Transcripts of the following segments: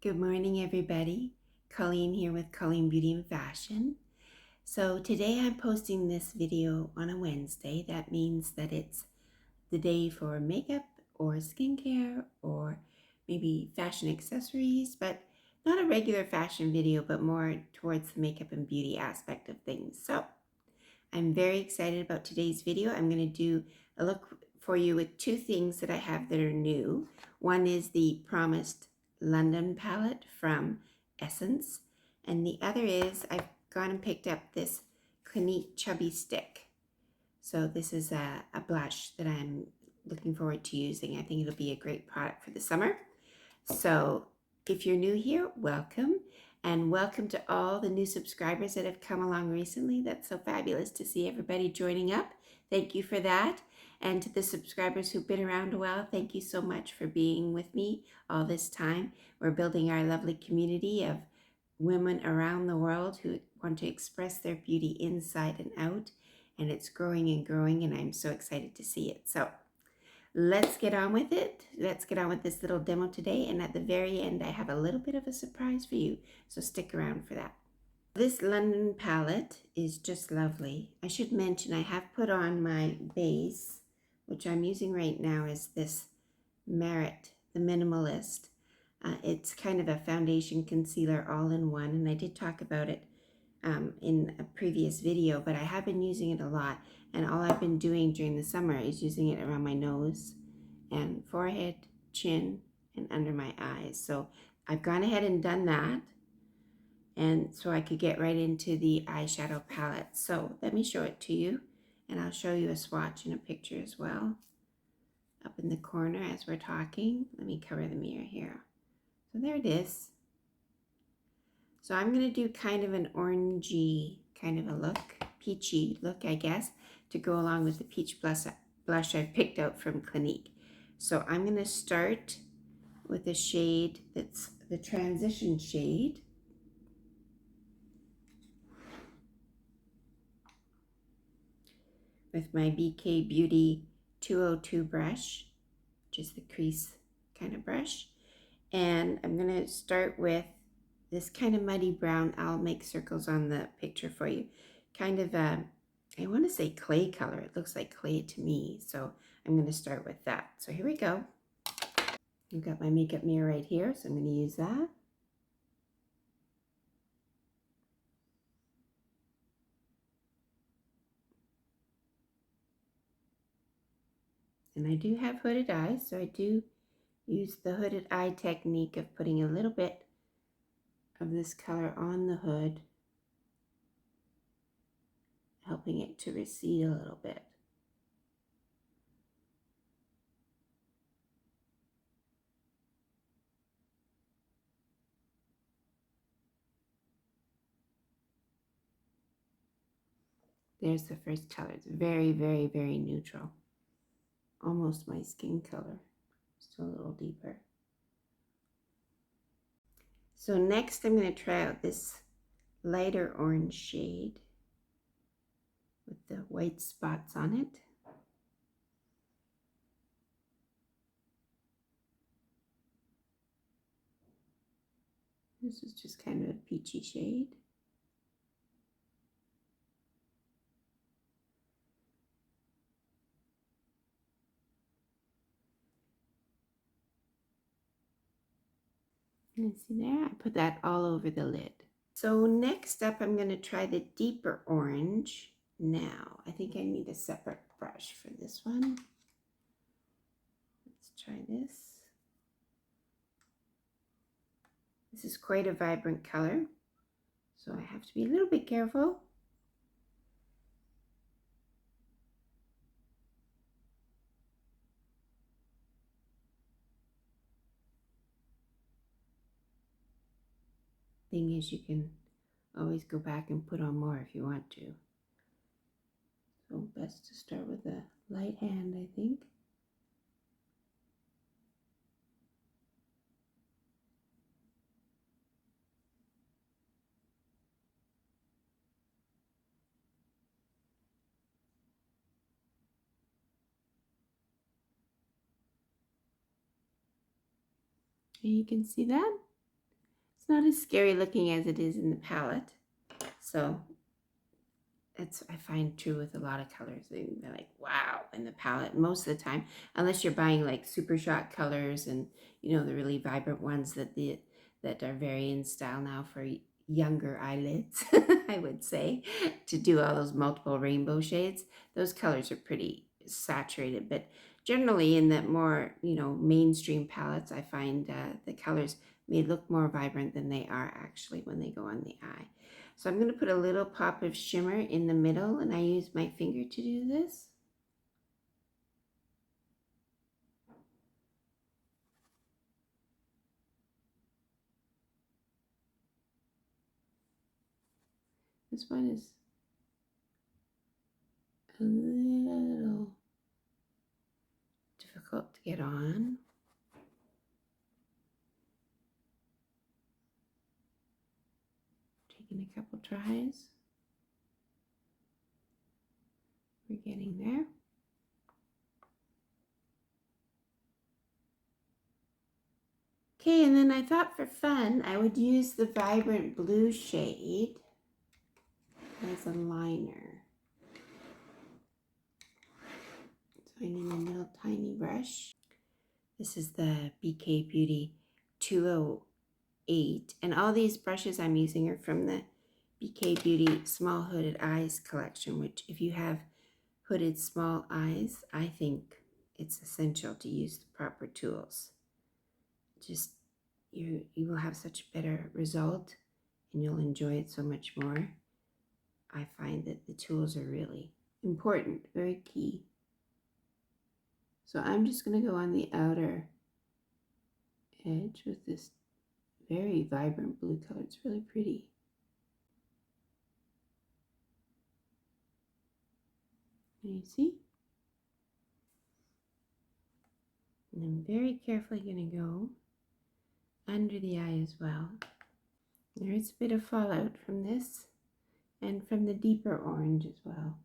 Good morning, everybody. Colleen here with Colleen Beauty and Fashion. So today I'm posting this video on a Wednesday. That means that it's the day for makeup or skincare or maybe fashion accessories, but not a regular fashion video, but more towards the makeup and beauty aspect of things. So I'm very excited about today's video. I'm going to do a look for you with two things that I have that are new. One is the Promised London palette from Essence, and the other is I've gone and picked up this Clinique Chubby stick. So this is a blush that I'm looking forward to using. I think it'll be a great product for the summer. So if you're new here, welcome. And welcome to all the new subscribers that have come along recently. That's so fabulous to see everybody joining up. Thank you for that. And to the subscribers who've been around a while, thank you so much for being with me all this time. We're building our lovely community of women around the world who want to express their beauty inside and out. And it's growing and growing, and I'm so excited to see it. So let's get on with it. Let's get on with this little demo today. And at the very end, I have a little bit of a surprise for you. So stick around for that. This London palette is just lovely. I should mention I have put on my base, which I'm using right now, is this Merit, the Minimalist. It's kind of a foundation concealer all in one. And I did talk about it in a previous video, but I have been using it a lot. And all I've been doing during the summer is using it around my nose and forehead, chin, and under my eyes. So I've gone ahead and done that. And so I could get right into the eyeshadow palette. So let me show it to you. And I'll show you a swatch and a picture as well. Up in the corner as we're talking. Let me cover the mirror here. So there it is. So I'm going to do kind of an orangey kind of a look. Peachy look, I guess, to go along with the peach blush I've picked out from Clinique. So I'm going to start with a shade that's the transition shade. With my BK Beauty 202 brush, which is the crease kind of brush. And I'm going to start with this kind of muddy brown. I'll make circles on the picture for you. Kind of a, I want to say clay color. It looks like clay to me. So I'm going to start with that. So here we go. I've got my makeup mirror right here, so I'm going to use that. And I do have hooded eyes, so I do use the hooded eye technique of putting a little bit of this color on the hood, helping it to recede a little bit. There's the first color. It's very, very, very neutral. Almost my skin color. Just a little deeper. So next I'm going to try out this lighter orange shade with the white spots on it. This is just kind of a peachy shade. And see there, I put that all over the lid. So next up, I'm going to try the deeper orange. Now, I think I need a separate brush for this one. Let's try this. This is quite a vibrant color, so I have to be a little bit careful. Thing is, you can always go back and put on more if you want to. So best to start with a light hand, I think. And you can see that. It's not as scary looking as it is in the palette. So it's, I find, true with a lot of colors. They're like, wow, in the palette most of the time, unless you're buying like super shot colors and, you know, the really vibrant ones that are very in style now for younger eyelids, I would say, to do all those multiple rainbow shades. Those colors are pretty saturated, but generally in the more, you know, mainstream palettes, I find the colors may look more vibrant than they are actually when they go on the eye. So I'm going to put a little pop of shimmer in the middle, and I use my finger to do this. This one is a little difficult to get on. Taking a couple tries. We're getting there. Okay, and then I thought for fun, I would use the vibrant blue shade as a liner. So I need a little tiny brush. This is the BK Beauty 208, and all these brushes I'm using are from the BK Beauty Small Hooded Eyes collection, which if you have hooded small eyes, I think it's essential to use the proper tools. Just you will have such a better result and you'll enjoy it so much more. I find that the tools are really important, very key. So I'm just going to go on the outer edge with this very vibrant blue color. It's really pretty. Can you see? And I'm very carefully going to go under the eye as well. There is a bit of fallout from this and from the deeper orange as well.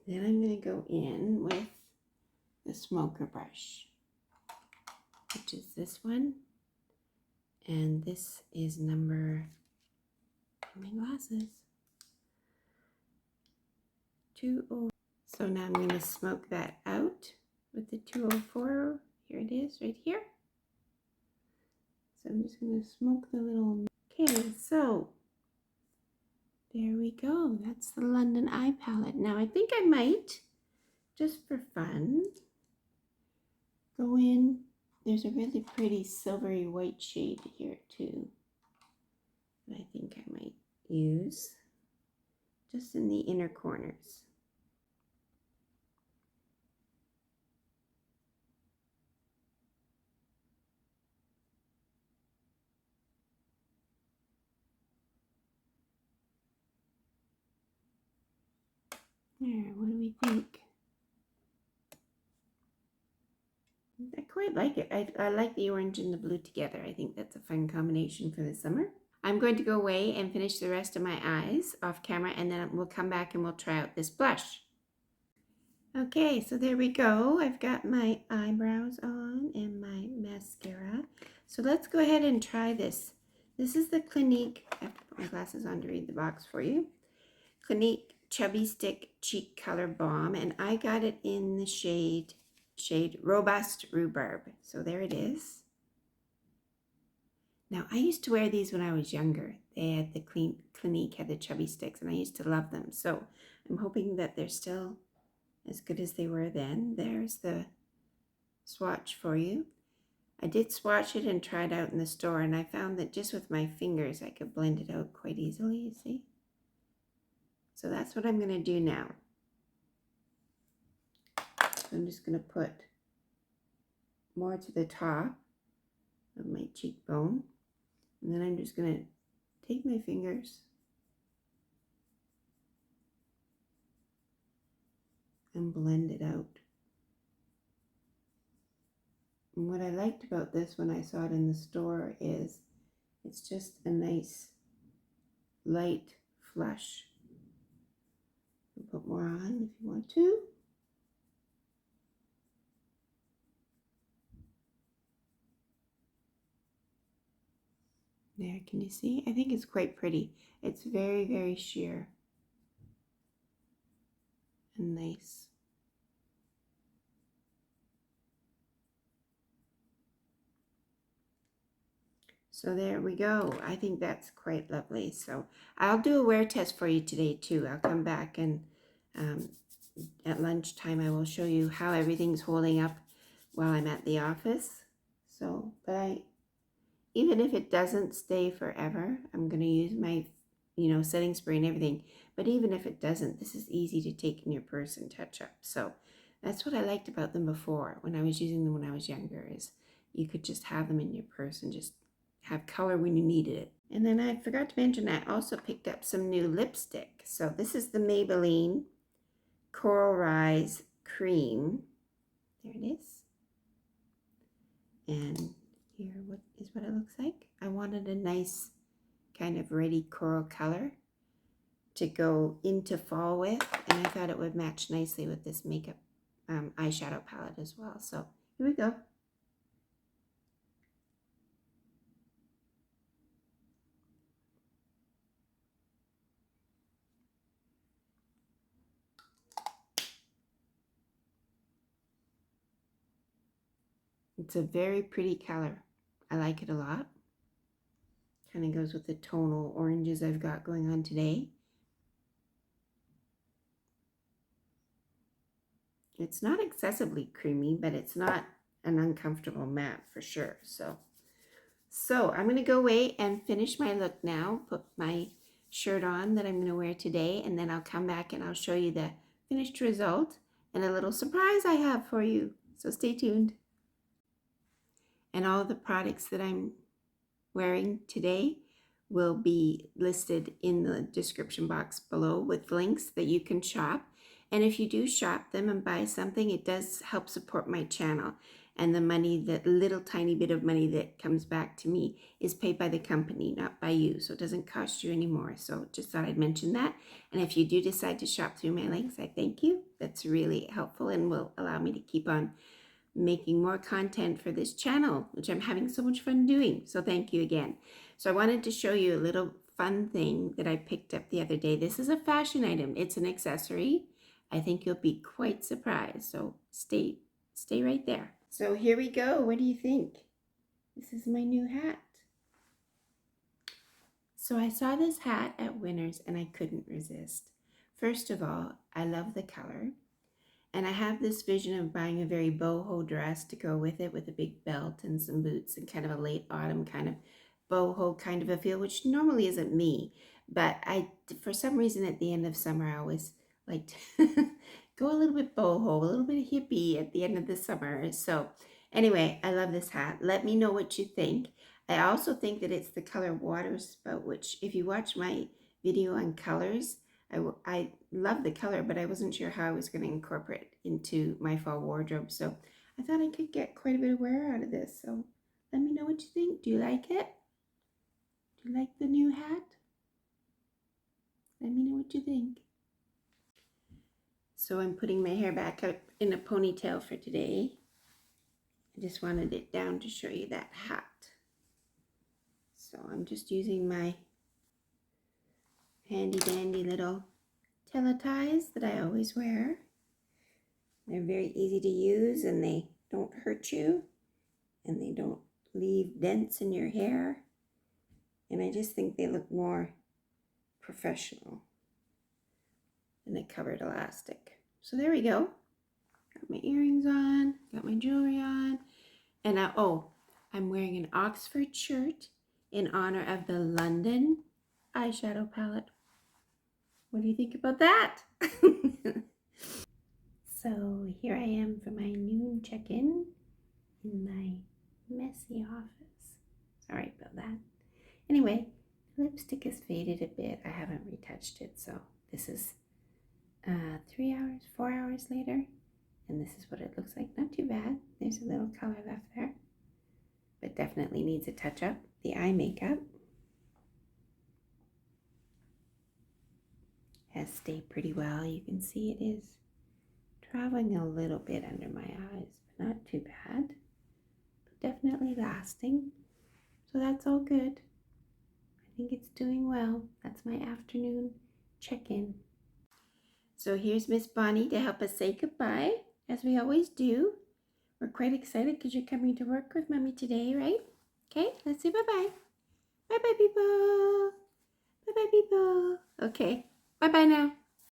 Then I'm going to go in with the smoker brush, which is this one. And this is number, my glasses, 20. So now I'm going to smoke that out with the 204. Here it is, right here. So I'm just going to smoke the little, okay, so there we go. That's the London Eye Palette. Now I think I might, just for fun, go in. There's a really pretty silvery white shade here too that I think I might use just in the inner corners. There, what do we think? I quite like it. I like the orange and the blue together. I think that's a fun combination for the summer. I'm going to go away and finish the rest of my eyes off camera, and then we'll come back and we'll try out this blush. Okay, so there we go. I've got my eyebrows on and my mascara. So let's go ahead and try this. This is the Clinique, I have to put my glasses on to read the box for you. Clinique Chubby Stick Cheek Color Balm, and I got it in the shade Robust Rhubarb. So there it is. Now, I used to wear these when I was younger. They had the Clinique had the chubby sticks, and I used to love them. So I'm hoping that they're still as good as they were then. There's the swatch for you. I did swatch it and try it out in the store, and I found that just with my fingers I could blend it out quite easily, you see. So that's what I'm going to do now. So I'm just going to put more to the top of my cheekbone, and then I'm just going to take my fingers and blend it out. And what I liked about this when I saw it in the store is it's just a nice light flush. You put more on if you want to. There, can you see? I think it's quite pretty. It's very, very sheer and nice. So there we go. I think that's quite lovely. So I'll do a wear test for you today too. I'll come back and at lunchtime I will show you how everything's holding up while I'm at the office. So, but even if it doesn't stay forever, I'm going to use my, setting spray and everything. But even if it doesn't, this is easy to take in your purse and touch up. So that's what I liked about them before when I was using them when I was younger, is you could just have them in your purse and just have color when you needed it. And then I forgot to mention I also picked up some new lipstick. So this is the Maybelline Coral Rise Cream. There it is. And here what it looks like. I wanted a nice kind of ready coral color to go into fall with, and I thought it would match nicely with this makeup eyeshadow palette as well. So here we go. It's a very pretty color. I like it a lot. Kind of goes with the tonal oranges I've got going on today. It's not excessively creamy, but it's not an uncomfortable matte for sure. So I'm going to go away and finish my look now, put my shirt on that I'm going to wear today, and then I'll come back and I'll show you the finished result and a little surprise I have for you. So stay tuned. And all the products that I'm wearing today will be listed in the description box below with links that you can shop. And if you do shop them and buy something, it does help support my channel. And the money, that little tiny bit of money that comes back to me, is paid by the company, not by you. So it doesn't cost you anymore. So just thought I'd mention that. And if you do decide to shop through my links, I thank you. That's really helpful and will allow me to keep on making more content for this channel, which I'm having so much fun doing. So thank you again. So I wanted to show you a little fun thing that I picked up the other day. This is a fashion item. It's an accessory. I think you'll be quite surprised. So stay right there. So here we go. What do you think? This is my new hat. So I saw this hat at Winners and I couldn't resist. First of all, I love the color. And I have this vision of buying a very boho dress to go with it, with a big belt and some boots and kind of a late autumn kind of boho kind of a feel, which normally isn't me. But for some reason at the end of summer, I always like to go a little bit boho, a little bit hippie at the end of the summer. So anyway, I love this hat. Let me know what you think. I also think that it's the color Water Spout, which if you watch my video on colors, I love the color, but I wasn't sure how I was going to incorporate it into my fall wardrobe. So I thought I could get quite a bit of wear out of this. So let me know what you think. Do you like it? Do you like the new hat? Let me know what you think. So I'm putting my hair back up in a ponytail for today. I just wanted it down to show you that hat. So I'm just using my handy dandy little TELETIES that I always wear. They're very easy to use and they don't hurt you and they don't leave dents in your hair. And I just think they look more professional than a covered elastic. So there we go. Got my earrings on, got my jewelry on. And I'm wearing an Oxford shirt in honor of the London eyeshadow palette. What do you think about that? So here I am for my noon check-in in my messy office. Sorry about that. Anyway, lipstick has faded a bit. I haven't retouched it, so this is 4 hours later, and this is what it looks like. Not too bad. There's a little color left there, but definitely needs a touch-up. The eye makeup has stayed pretty well. You can see it is traveling a little bit under my eyes, but not too bad. But definitely lasting. So that's all good. I think it's doing well. That's my afternoon check-in. So here's Miss Bonnie to help us say goodbye, as we always do. We're quite excited because you're coming to work with Mommy today, right? Okay, let's say bye-bye. Bye-bye, people. Bye-bye, people. Okay, bye-bye now.